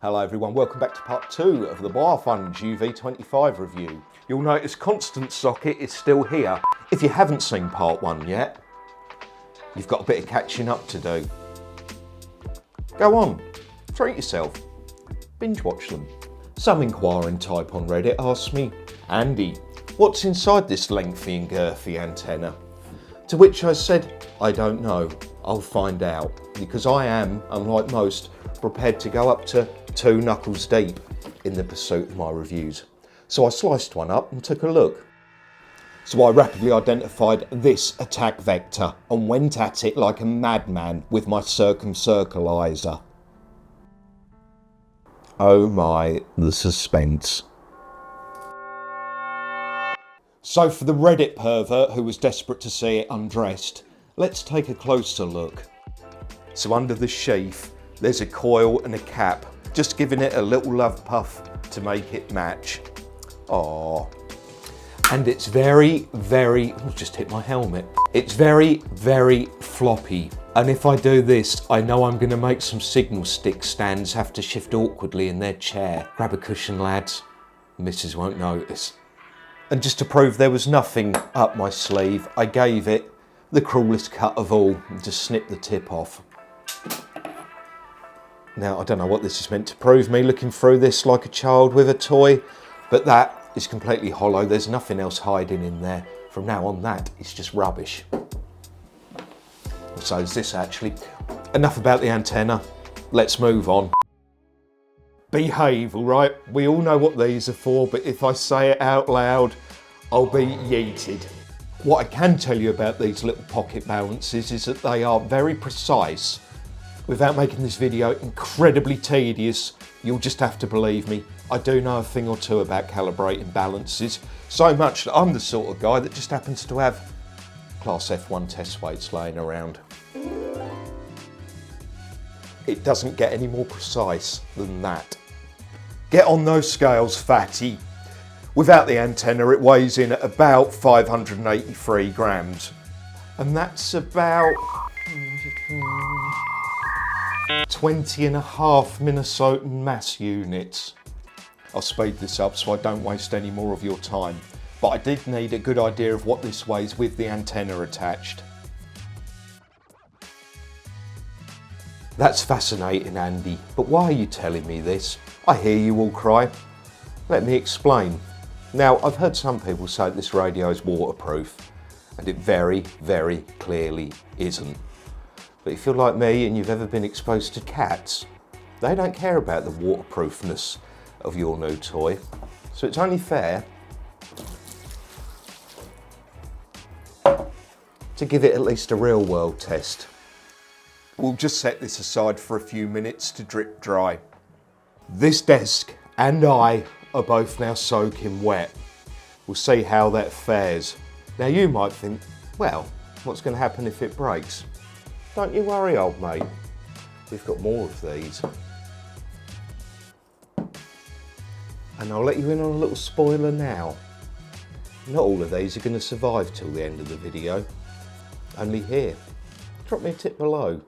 Hello everyone, welcome back to part 2 of the Baofeng UV-25 review. You'll notice constant socket is still here. If you haven't seen part 1 yet, you've got a bit of catching up to do. Go on, treat yourself, binge watch them. Some inquiring type on Reddit asked me, Andy, what's inside this lengthy and girthy antenna? To which I said, I don't know, I'll find out, because I am, unlike most, prepared to go up to 2 knuckles deep in the pursuit of my reviews. So I sliced one up and took a look. So I rapidly identified this attack vector and went at it like a madman with my circumcirclizer. Oh my, the suspense. So for the Reddit pervert who was desperate to see it undressed, let's take a closer look. So under the sheath, there's a coil and a cap, just giving it a little love puff to make it match. Aww. And it's very, oh, just hit my helmet. It's very, very floppy. And if I do this, I know I'm gonna make some signal stick stands have to shift awkwardly in their chair. Grab a cushion, lads. Missus won't notice. And just to prove there was nothing up my sleeve, I gave it the cruelest cut of all and just snipped the tip off. Now, I don't know what this is meant to prove me looking through this like a child with a toy, but that is completely hollow. There's nothing else hiding in there. From now on, that is just rubbish. So is this actually. Enough about the antenna. Let's move on. Behave, all right? We all know what these are for, but if I say it out loud, I'll be yeeted. What I can tell you about these little pocket balances is that they are very precise. Without making this video incredibly tedious, you'll just have to believe me. I do know a thing or two about calibrating balances, so much that I'm the sort of guy that just happens to have Class F1 test weights laying around. It doesn't get any more precise than that. Get on those scales, fatty. Without the antenna, it weighs in at about 583 grams. And that's about 20.5 Minnesotan mass units. I'll speed this up so I don't waste any more of your time, but I did need a good idea of what this weighs with the antenna attached. That's fascinating, Andy, but why are you telling me this? I hear you all cry. Let me explain. Now, I've heard some people say this radio is waterproof, and it very, very clearly isn't. But if you're like me and you've ever been exposed to cats, they don't care about the waterproofness of your new toy. So it's only fair to give it at least a real world test. We'll just set this aside for a few minutes to drip dry. This desk and I are both now soaking wet. We'll see how that fares. Now you might think, well, what's going to happen if it breaks? Don't you worry, old mate. We've got more of these. And I'll let you in on a little spoiler now. Not all of these are going to survive till the end of the video. Only here. Drop me a tip below.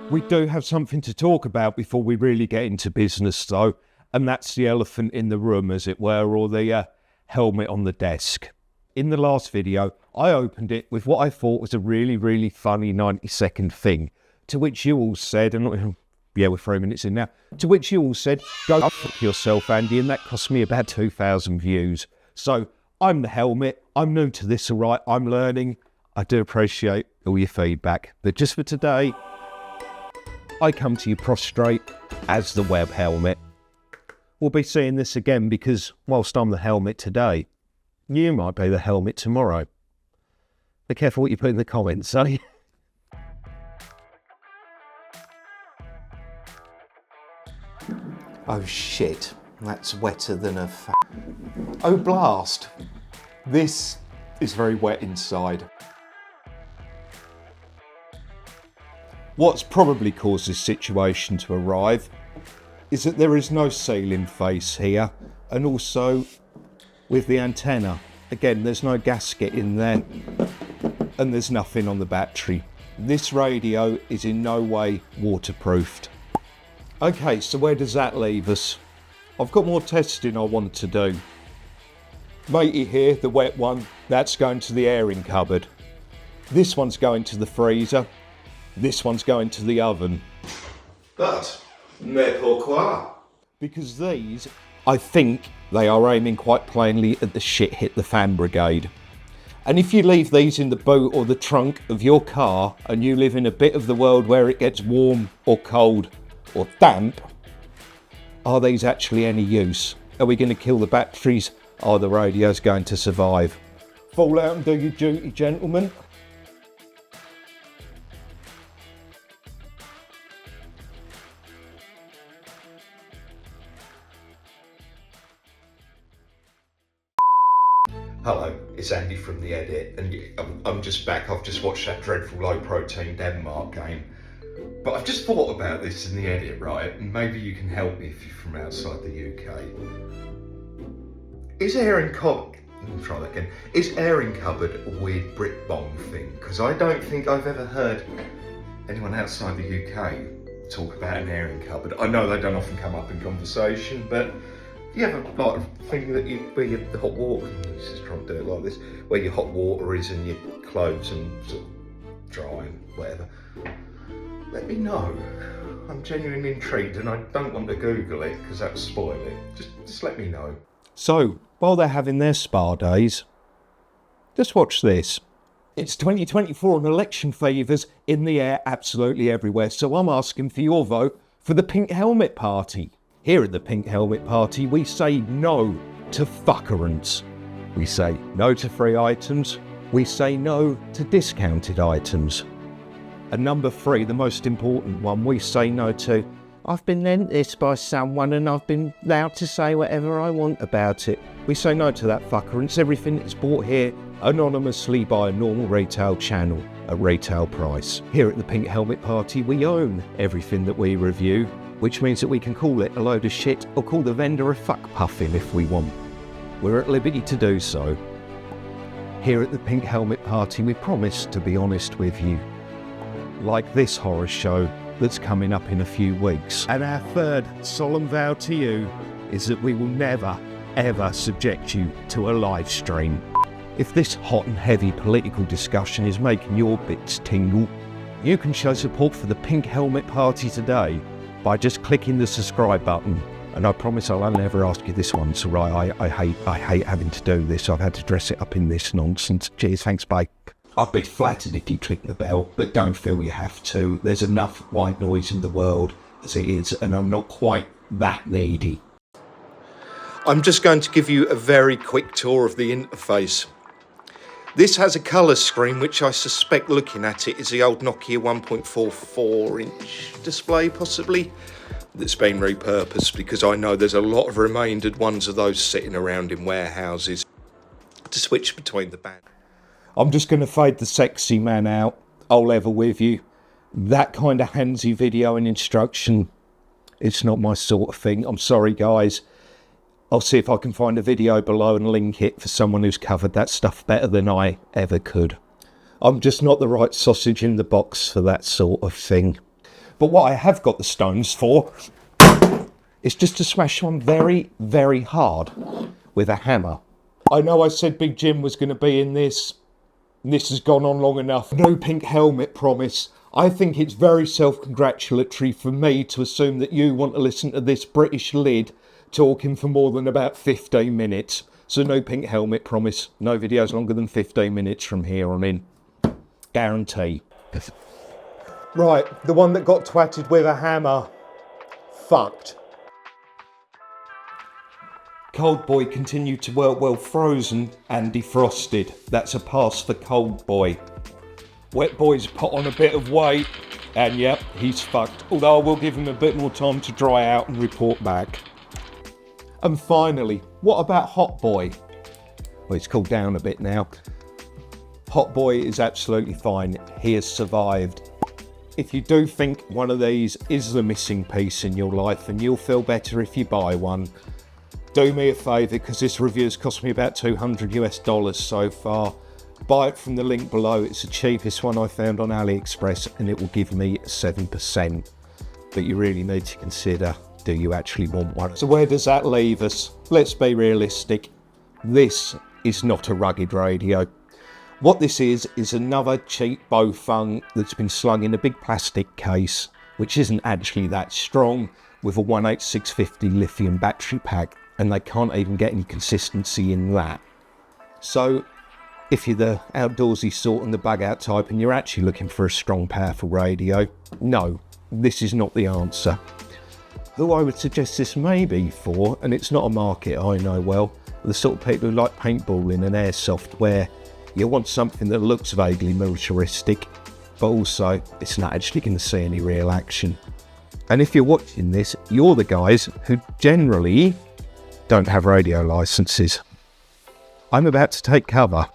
We do have something to talk about before we really get into business though, and that's the elephant in the room, as it were, or the helmet on the desk. In the last video, I opened it with what I thought was a really, really funny 90-second thing, to which you all said, and yeah, we're 3 minutes in now, to which you all said, go fuck yourself, Andy, and that cost me about 2,000 views. So, I'm the helmet, I'm new to this, all right, I'm learning. I do appreciate all your feedback, but just for today, I come to you prostrate as the web helmet. We'll be seeing this again because whilst I'm the helmet today, you might be the helmet tomorrow. Be careful what you put in the comments, eh? Oh shit, that's wetter than a Oh blast! This is very wet inside. What's probably caused this situation to arrive is that there is no ceiling face here, and also with the antenna, again, there's no gasket in there. and there's nothing on the battery. This radio is in no way waterproofed. Okay, so where does that leave us? I've got more testing I want to do. Matey here, the wet one, that's going to the airing cupboard. This one's going to the freezer. This one's going to the oven. But, mais pourquoi? Because these, I think they are aiming quite plainly at the shit hit the fan brigade. And if you leave these in the boot or the trunk of your car and you live in a bit of the world where it gets warm or cold or damp, are these actually any use? Are we going to kill the batteries? Are the radios going to survive? Fall out and do your duty, gentlemen. Hello, it's Andy from The Edit, and I'm just back. I've just watched that dreadful low-protein Denmark game. But I've just thought about this in The Edit, right? And maybe you can help me if you're from outside the UK. Is airing cupboard a weird Brit bomb thing? Because I don't think I've ever heard anyone outside the UK talk about an airing cupboard. I know they don't often come up in conversation, but you have a like thing that where your hot water, let's just try and do it like this, where your hot water is and your clothes and sort of dry and whatever. Let me know. I'm genuinely intrigued and I don't want to Google it because that would spoil it. Just let me know. So, while they're having their spa days, just watch this. It's 2024 and election favours in the air absolutely everywhere, so I'm asking for your vote for the Pink Helmet Party. Here at the Pink Helmet Party, we say no to fuckerants. We say no to free items. We say no to discounted items. And number 3, the most important one, we say no to, I've been lent this by someone and I've been allowed to say whatever I want about it. We say no to that fuckerance. Everything that's bought here anonymously by a normal retail channel at retail price. Here at the Pink Helmet Party, we own everything that we review, which means that we can call it a load of shit or call the vendor a fuck puffin if we want. We're at liberty to do so. Here at the Pink Helmet Party, we promise to be honest with you. Like this horror show that's coming up in a few weeks. And our third solemn vow to you is that we will never, ever subject you to a live stream. If this hot and heavy political discussion is making your bits tingle, you can show support for the Pink Helmet Party today by just clicking the subscribe button. And I promise I'll only ever ask you this once, right? I hate having to do this. I've had to dress it up in this nonsense. Cheers, thanks, bye. I'd be flattered if you click the bell, but don't feel you have to. There's enough white noise in the world as it is, and I'm not quite that needy. I'm just going to give you a very quick tour of the interface. This has a colour screen, which I suspect looking at it is the old Nokia 1.44-inch display, possibly, that's been repurposed, because I know there's a lot of remaindered ones of those sitting around in warehouses to switch between the bands. I'm just going to fade the sexy man out. I'll level with you. That kind of handsy video and instruction, it's not my sort of thing. I'm sorry, guys. I'll see if I can find a video below and link it for someone who's covered that stuff better than I ever could. I'm just not the right sausage in the box for that sort of thing. But what I have got the stones for is just to smash one very, very hard with a hammer. I know I said Big Jim was going to be in this. This has gone on long enough. No pink helmet promise. I think it's very self-congratulatory for me to assume that you want to listen to this British lid talking for more than about 15 minutes. So no pink helmet promise. No videos longer than 15 minutes from here on in. Guarantee. Right, the one that got twatted with a hammer. Fucked. Cold Boy continued to work well frozen and defrosted. That's a pass for Cold Boy. Wet Boy's put on a bit of weight and yep, he's fucked. Although I will give him a bit more time to dry out and report back. And finally, what about Hot Boy? Well, it's cooled down a bit now. Hot Boy is absolutely fine. He has survived. If you do think one of these is the missing piece in your life and you'll feel better if you buy one, do me a favour, because this review has cost me about $200 so far. Buy it from the link below. It's the cheapest one I found on AliExpress and it will give me 7%. But you really need to consider, do you actually want one? So where does that leave us? Let's be realistic. This is not a rugged radio. What this is another cheap Baofeng that's been slung in a big plastic case, which isn't actually that strong, with a 18650 lithium battery pack, and they can't even get any consistency in that. So if you're the outdoorsy sort and the bug out type and you're actually looking for a strong, powerful radio, no, this is not the answer. Who I would suggest this may be for, and it's not a market I know well, the sort of people who like paintballing and airsoft, where you want something that looks vaguely militaristic, but also it's not actually going to see any real action. And if you're watching this, you're the guys who generally don't have radio licenses. I'm about to take cover,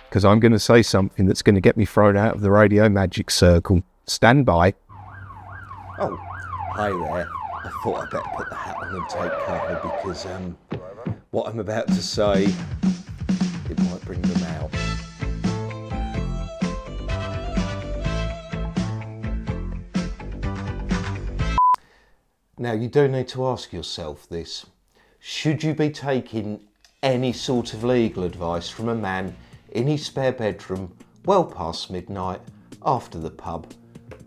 because I'm going to say something that's going to get me thrown out of the radio magic circle. Stand by. Oh, hi there. I thought I'd better put the hat on and take cover because what I'm about to say, it might bring them out. Now you do need to ask yourself this. Should you be taking any sort of legal advice from a man in his spare bedroom, well past midnight, after the pub,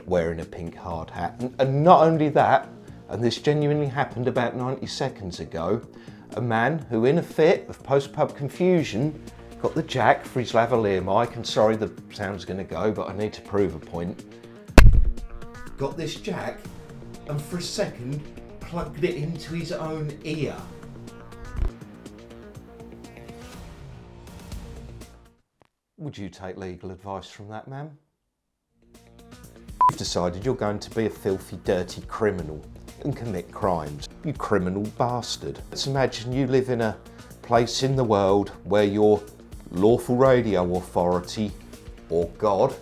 wearing a pink hard hat? And not only that, and this genuinely happened about 90 seconds ago, a man who in a fit of post-pub confusion got the jack for his lavalier mic, and sorry the sound's going to go, but I need to prove a point, got this jack and for a second plugged it into his own ear. Would you take legal advice from that man? You've decided you're going to be a filthy, dirty criminal and commit crimes. You criminal bastard. Let's imagine you live in a place in the world where your lawful radio authority, or God,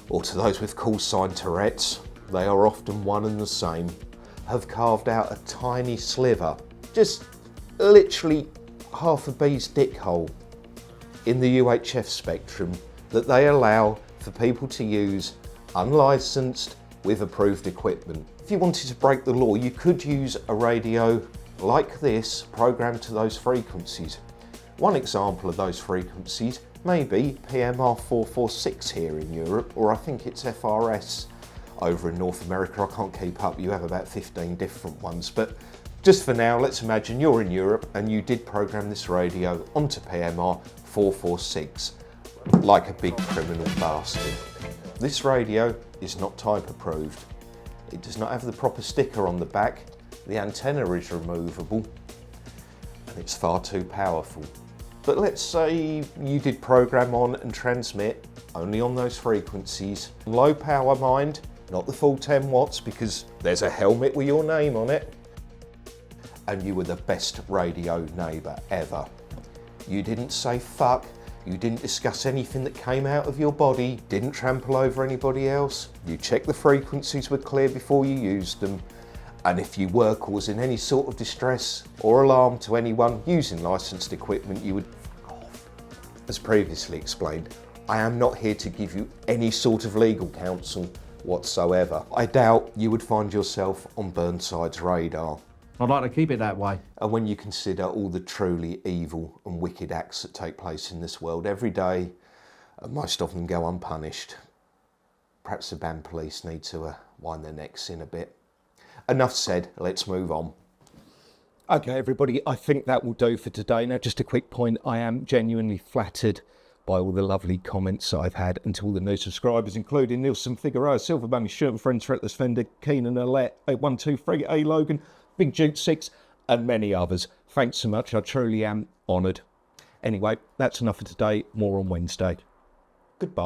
or to those with call sign Tourette's, they are often one and the same, have carved out a tiny sliver, just literally half a bee's dick hole, in the UHF spectrum that they allow for people to use unlicensed with approved equipment. If you wanted to break the law, you could use a radio like this programmed to those frequencies. One example of those frequencies may be PMR 446 here in Europe, or I think it's FRS over in North America. I can't keep up, you have about 15 different ones, but just for now, let's imagine you're in Europe and you did program this radio onto PMR 446 like a big criminal bastard. This radio is not type approved. It does not have the proper sticker on the back, the antenna is removable, and it's far too powerful. But let's say you did program on and transmit only on those frequencies. Low power mind, not the full 10 watts because there's a helmet with your name on it. And you were the best radio neighbour ever. You didn't say fuck, you didn't discuss anything that came out of your body, didn't trample over anybody else. You checked the frequencies were clear before you used them. And if you were causing any sort of distress or alarm to anyone using licensed equipment, you would fuck off. As previously explained, I am not here to give you any sort of legal counsel whatsoever. I doubt you would find yourself on Burnside's radar. I'd like to keep it that way. And when you consider all the truly evil and wicked acts that take place in this world every day, and most of them go unpunished, perhaps the band police need to wind their necks in a bit. Enough said, let's move on. Okay everybody, I think that will do for today. Now just a quick point, I am genuinely flattered by all the lovely comments that I've had, and to all the new subscribers, including Nielsen, Figueroa, Silver Bunny, Sherman, Friends, Fretless Fender, Keenan, Alette, 812, Frigate, A Logan, Big Duke 6, and many others. Thanks so much, I truly am honoured. Anyway, that's enough for today, more on Wednesday.